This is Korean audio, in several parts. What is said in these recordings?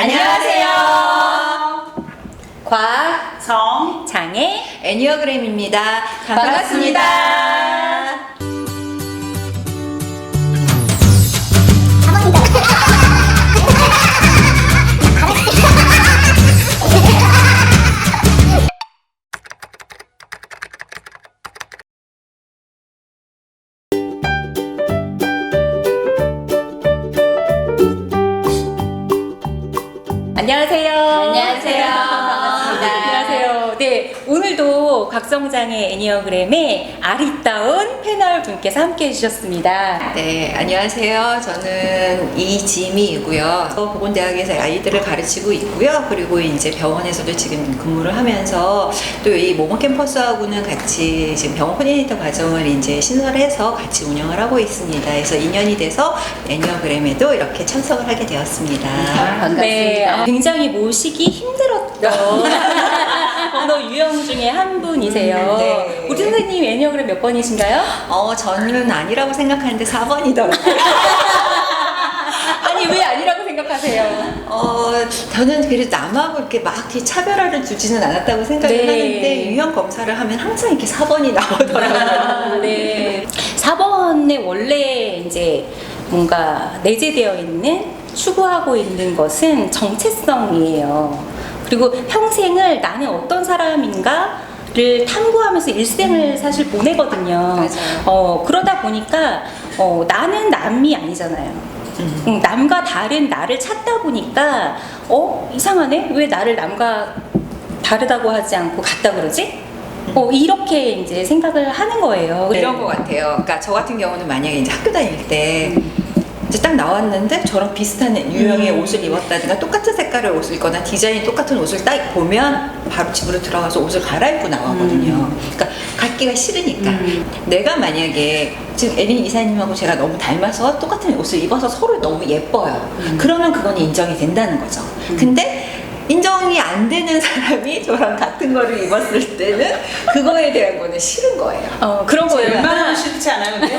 안녕하세요. 과학, 성, 장애, 애니어그램입니다. 반갑습니다. 안녕하세요. 안녕하세요. 반갑습니다. 안녕하세요. 네, 오늘도 각성장애 애니어그램의 아리따운 패널 분께서 함께 해주셨습니다. 네, 안녕하세요. 저는 이지미이고요. 보건대학에서 아이들을 가르치고 있고요. 그리고 이제 병원에서도 지금 근무를 하면서 또 이 모모 캠퍼스하고는 같이 지금 병원 코디네이터 과정을 이제 신설해서 같이 운영을 하고 있습니다. 그래서 2년이 돼서 애니어그램에도 이렇게 참석을 하게 되었습니다. 네, 굉장히 모시기 힘들었던 언어 유형 중에 한 분이세요. 네. 우리 선생님 애니어그램 몇 번이신가요? 저는 아니라고 생각하는데 4번이더라고요. 아니, 왜 아니라고 생각하세요? 저는 그래도 남하고 이렇게 막 이렇게 차별화를 두지는 않았다고 생각을 네. 하는데 유형 검사를 하면 항상 이렇게 4번이 나오더라고요. 네. 4번에 원래 이제 뭔가 내재되어 있는 추구하고 있는 것은 정체성이에요. 그리고 평생을 나는 어떤 사람인가를 탐구하면서 일생을 사실 보내거든요. 맞아요. 그러다 보니까 나는 남이 아니잖아요. 남과 다른 나를 찾다 보니까 이상하네? 왜 나를 남과 다르다고 하지 않고 같다 그러지? 이렇게 이제 생각을 하는 거예요. 이런 것 같아요. 그러니까 저 같은 경우는 만약에 이제 학교 다닐 때 이제 딱 나왔는데 저랑 비슷한 유형의 옷을 입었다든가 똑같은 색깔의 옷을 입거나 디자인이 똑같은 옷을 딱 보면 바로 집으로 들어가서 옷을 갈아입고 나가거든요. 그러니까 갖기가 싫으니까. 내가 만약에 지금 에린 이사님하고 제가 너무 닮아서 똑같은 옷을 입어서 서로 너무 예뻐요. 그러면 그건 인정이 된다는 거죠. 근데 인정이 안 되는 사람이 저랑 같은 거를 입었을 때는 그거에 대한 거는 싫은 거예요. 그런 거예요. 웬만하면 싫지 않아요, 근데?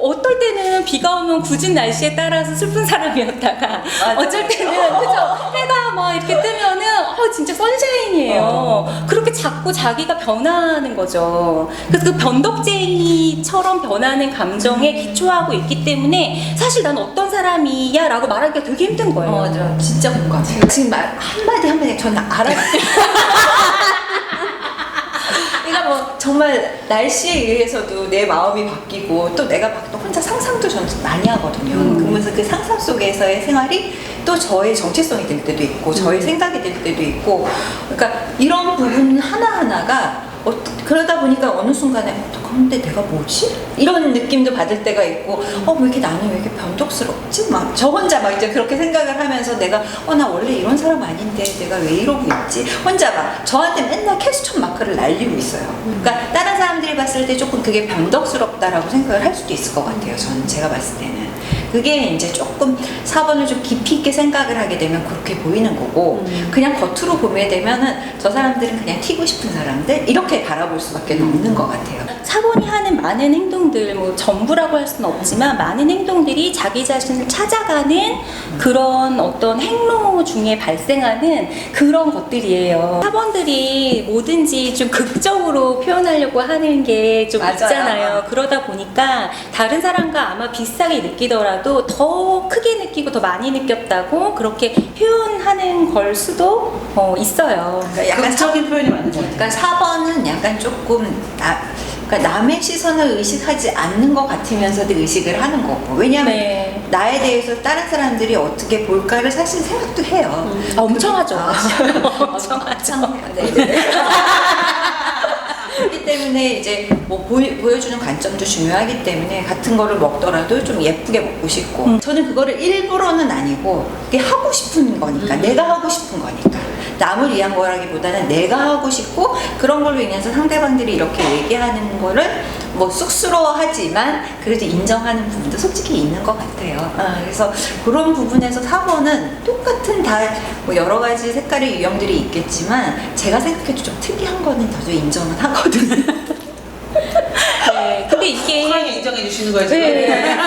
어떨 때는 비가 오면 굳은 날씨에 따라서 슬픈 사람이었다가 맞아. 어쩔 때는 그죠? 해가 막 이렇게 뜨면은 진짜 선샤인이에요. 그렇게 자꾸 자기가 변하는 거죠. 그래서 그 변덕쟁이처럼 변하는 감정에 기초하고 있기 때문에 사실 난 어떤 사람이야 라고 말하기가 되게 힘든 거예요. 맞아, 진짜 공감해요. 지금 말 한마디 저는 알아요. 그러니까 뭐 정말 날씨에 의해서도 내 마음이 바뀌고 또 내가 또 혼자 상상도 전 많이 하거든요. 그러면서 그 상상 속에서의 생활이 또 저의 정체성이 될 때도 있고 저의 생각이 될 때도 있고 그러니까 이런 부분 하나하나가 그러다 보니까 어느 순간에 근데 내가 뭐지? 이런 느낌도 받을 때가 있고 왜 이렇게 나는 왜 이렇게 변덕스럽지? 막 저 혼자 막 이제 그렇게 생각을 하면서 내가 나 원래 이런 사람 아닌데 내가 왜 이러고 있지? 혼자 막 저한테 맨날 캡스천 마크를 날리고 있어요. 그러니까 다른 사람들이 봤을 때 조금 그게 변덕스럽다라고 생각을 할 수도 있을 것 같아요. 저는 제가 봤을 때는 그게 이제 조금 4번을 좀 깊이 있게 생각을 하게 되면 그렇게 보이는 거고 그냥 겉으로 보게 되면은 저 사람들은 그냥 튀고 싶은 사람들 이렇게 바라볼 수밖에 없는 것 같아요. 4번이 하는 많은 행동들, 뭐 전부라고 할 수는 없지만 많은 행동들이 자기 자신을 찾아가는 그런 어떤 행로 중에 발생하는 그런 것들이에요. 4번들이 뭐든지 좀 극적으로 표현하려고 하는 게 좀 맞아요. 있잖아요. 그러다 보니까 다른 사람과 아마 비슷하게 느끼더라도 더 크게 느끼고 더 많이 느꼈다고 그렇게 표현하는 걸 수도 있어요. 그러니까 약간 극적인 표현이 맞는 것 같아요. 그러니까 4번은 약간 조금 그러니까 남의 시선을 의식하지 않는 것 같으면서도 의식을 하는 거고 왜냐하면 네. 나에 대해서 다른 사람들이 어떻게 볼까를 사실 생각도 해요. 엄청 하죠. 엄청 하죠. 네. 그렇기 때문에 이제 뭐 보여주는 관점도 중요하기 때문에 같은 거를 먹더라도 좀 예쁘게 먹고 싶고 저는 그거를 일부러는 아니고 그게 하고 싶은 거니까 내가 하고 싶은 거니까 남을 위한 거라기보다는 내가 하고 싶고 그런 걸로 인해서 상대방들이 이렇게 얘기하는 거를 뭐 쑥스러워하지만 그래도 인정하는 부분도 솔직히 있는 것 같아요. 그래서 그런 부분에서 4번은 똑같은 다 뭐 여러 가지 색깔의 유형들이 있겠지만 제가 생각해도 좀 특이한 거는 저도 인정은 하거든요. 네. 근데 근데 이게 쿨하게 인정해 주시는 거예요, 지금? 네.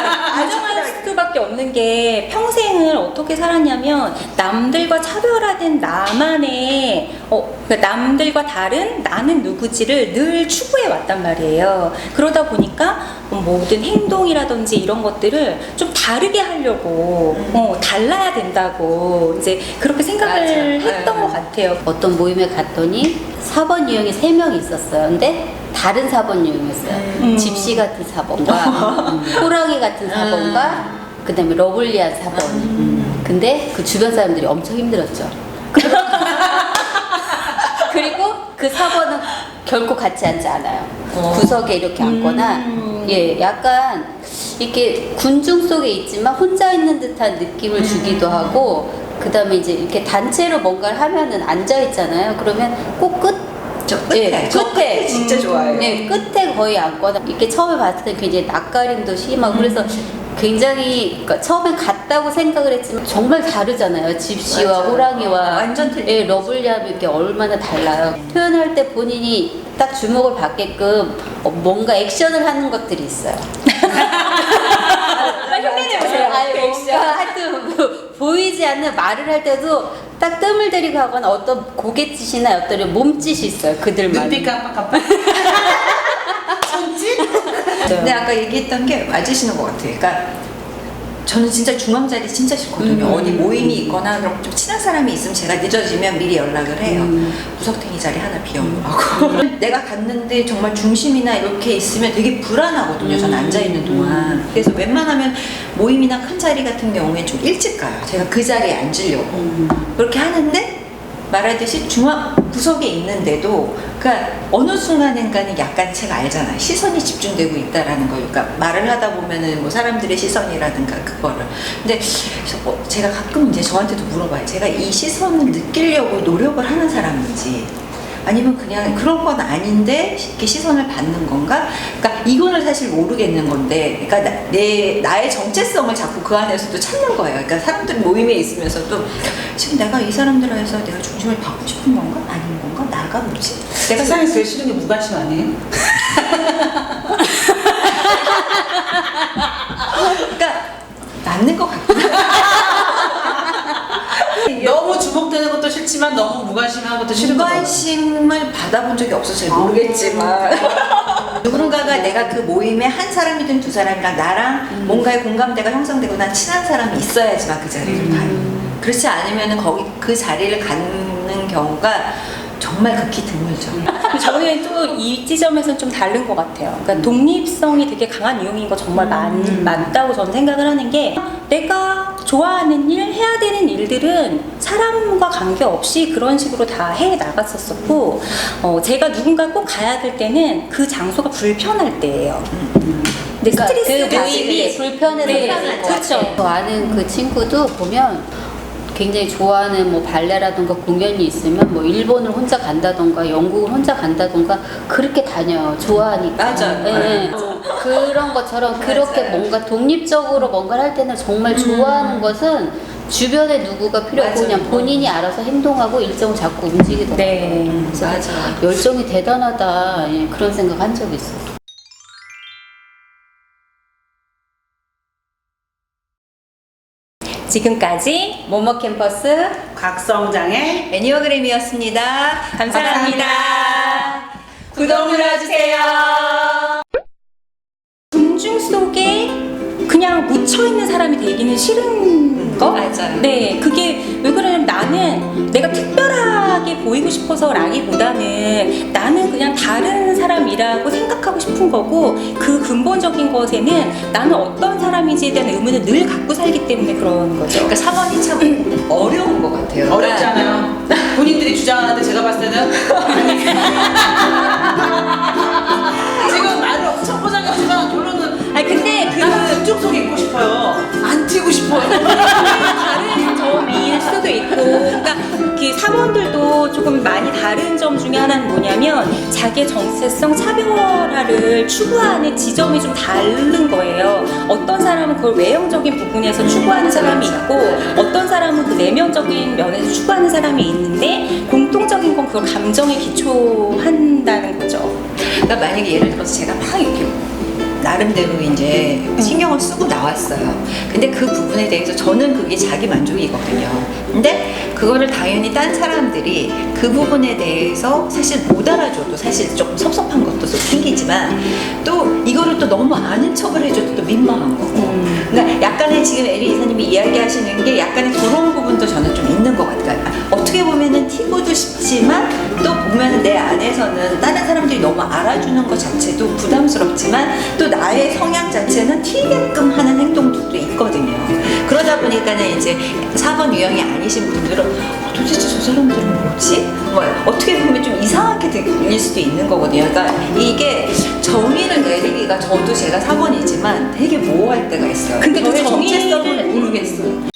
인정할 수밖에 없는 게 평생을 어떻게 살았냐면 남들과 차별화된 나만의 그러니까 남들과 다른 나는 누구지를 늘 추구해 왔단 말이에요. 그러다 보니까 모든 행동이라든지 이런 것들을 좀 다르게 하려고 달라야 된다고 이제 그렇게 생각을 맞아. 했던 것 같아요. 어떤 모임에 갔더니 4번 유형이 3명이 있었어요. 근데 다른 4번 유형이었어요. 집시 같은 4번과 호랑이 같은 4번과 그 다음에 러블리한 4번. 근데 그 주변 사람들이 엄청 힘들었죠. 그리고 그 4번은 결코 같이 앉지 않아요. 구석에 이렇게 앉거나 예, 약간 이렇게 군중 속에 있지만 혼자 있는 듯한 느낌을 주기도 하고 그 다음에 이제 이렇게 단체로 뭔가를 하면은 앉아 있잖아요. 그러면 꼭 저 끝에, 예, 저 끝에 진짜 좋아요. 네, 끝에 거의 앉거나 이렇게 처음에 봤을 때 굉장히 낯가림도 심하고 그래서 굉장히 그러니까 처음에 같다고 생각을 했지만 정말 다르잖아요. 집시와 맞아요. 호랑이와 완전 틀리죠. 예, 러블리함이 이렇게 얼마나 달라요. 표현할 때 본인이 딱 주목을 받게끔 뭔가 액션을 하는 것들이 있어요. 흉내내보세요. 아니, 뭔가 하여튼 보이지 않는 말을 할 때도 딱 뜸을 들이고 하거나 어떤 고갯짓이나 어떤 몸짓이 있어요. 그들만. 눈빛 깜빡깜빡. 손짓? 근데 아까 얘기했던 게 맞으시는 것 같아요. 그러니까 저는 진짜 중앙 자리 진짜 싫거든요. 어디 모임이 있거나 그럼 좀 친한 사람이 있으면 제가 늦어지면 미리 연락을 해요. 구석탱이 자리 하나 비워놓으라고. 내가 갔는데 정말 중심이나 이렇게 있으면 되게 불안하거든요. 저는 앉아있는 동안. 그래서 웬만하면 모임이나 큰 자리 같은 경우에 좀 일찍 가요. 제가 그 자리에 앉으려고. 그렇게 하는데 말하듯이 중앙 구석에 있는데도 그러니까 어느 순간인가는 약간 제가 알잖아요. 시선이 집중되고 있다라는 걸. 그러니까 말을 하다 보면은 뭐 사람들의 시선이라든가 그거를. 근데 제가 가끔 이제 저한테도 물어봐요. 제가 이 시선을 느끼려고 노력을 하는 사람인지 아니면 그냥 그런 건 아닌데 이렇게 시선을 받는 건가? 그러니까 이거는 사실 모르겠는 건데, 그러니까 나의 정체성을 자꾸 그 안에서도 찾는 거예요. 그러니까 사람들 모임에 있으면서도 지금 내가 이 사람들에서 내가 중심을 받고 싶은 건가? 아닌 건가? 나가 뭐지? 내가 세상에서 제일 싫은 게 무관심 아니에요? 그러니까 맞는 것 같아요. 너무 주목되는 것도 싫지만 너무 무관심한 것도 싫은 거죠. 무관심을 받아본 적이 없어서 잘 모르겠지만 누군가가 내가 그 모임에 한 사람이든 두 사람이랑 나랑 뭔가의 공감대가 형성되고 난 친한 사람이 있어야지만 그 자리를 가요. 그렇지 않으면 거기 그 자리를 갖는 경우가 정말 극히 드물죠. 저는 또 이 지점에서는 좀 다른 것 같아요. 그러니까 독립성이 되게 강한 유형인 거 정말 맞다고 저는 생각을 하는 게 내가 좋아하는 일, 해야 되는 일들은 사람과 관계없이 그런 식으로 다 해 나갔었었고 제가 누군가 꼭 가야 될 때는 그 장소가 불편할 때예요. 근데 그러니까 스트레스 그 모임이 불편해서 네, 그러는 것 그렇죠. 같아요. 저 아는 그 친구도 보면 굉장히 좋아하는 뭐 발레라든가 공연이 있으면 뭐 일본을 혼자 간다던가 영국을 혼자 간다던가 그렇게 다녀요. 좋아하니까. 맞아요. 네. 그런 것처럼 그렇게 맞아요. 뭔가 독립적으로 뭔가를 할 때는 정말 좋아하는 것은 주변에 누구가 필요 없고 맞아요. 그냥 본인이 알아서 행동하고 일정을 잡고 움직이더라고요. 네. 그래서 맞아요. 열정이 대단하다 예, 그런 생각 한 적이 있어요. 지금까지 모모 캠퍼스 곽성장의 애니어그램이었습니다. 감사합니다. 구독 눌러주세요. 군중 속에 그냥 묻혀있는 사람이 되기는 싫은 거? 맞아요. 네, 그게 왜 그러냐면 나는 내가 특별하게 보이고 싶어서 라기보다는 나는 그냥 다른 사람이라고 생각하고 싶은 거고 그 근본적인 것에는 나는 어떤 사람인지에 대한 의문을 늘 갖고 살기 때문에 그런 거죠. 그러니까 3원이 참 어려운 것 같아요. 어렵지 않아요. 본인들이 주장하는데 제가 봤을 때는 지금 말을 엄청 포장했지만 결론은 아니 근데 나는 그쪽 속에 있고 싶어요. 안 튀고 싶어요. 다른 점일 수도 있고, 그러니까 그 사원들도 조금 많이 다른 점 중에 하나는 뭐냐면 자기의 정체성 차별화를 추구하는 지점이 좀 다른 거예요. 어떤 사람은 그걸 외형적인 부분에서 추구하는 사람이 있고 어떤 사람은 그 내면적인 면에서 추구하는 사람이 있는데 공통적인 건 그걸 감정에 기초한다는 거죠. 그러니까 만약에 예를 들어서 제가 막 이렇게 나름대로 이제 신경을 쓰고 나왔어요. 근데 그 부분에 대해서 저는 그게 자기 만족이거든요. 근데 그거를 당연히 딴 사람들이 그 부분에 대해서 사실 못 알아줘도 사실 조금 섭섭한 것도 좀 생기지만 또 이거를 또 너무 아는 척을 해줘도 또 민망한 거고. 그러니까 약간의 지금 에리 이사님이 이야기하시는 게 약간의 그런 부분도 저는 좀 있는 것 같아요. 어떻게 보면은 튀고도 싶지만 또 보면은 내 안에서는 다른 사람들이 너무 알아주는 것 자체도 부담스럽지만 또 나의 성향 자체는 튀게끔 하는 행동들도 있거든요. 그러다 보니까는 이제 4번 유형이 아니신 분들은 도대체 저 사람들은 뭐지? 뭐 어떻게 보면 좀 이상하게 들릴 수도 있는 거거든요. 그러니까 이게 정의를 내리기가 저도 제가 4번이지만 되게 모호할 때가 있어요. 근데 그 저의 정체성을 정의를 모르겠어요.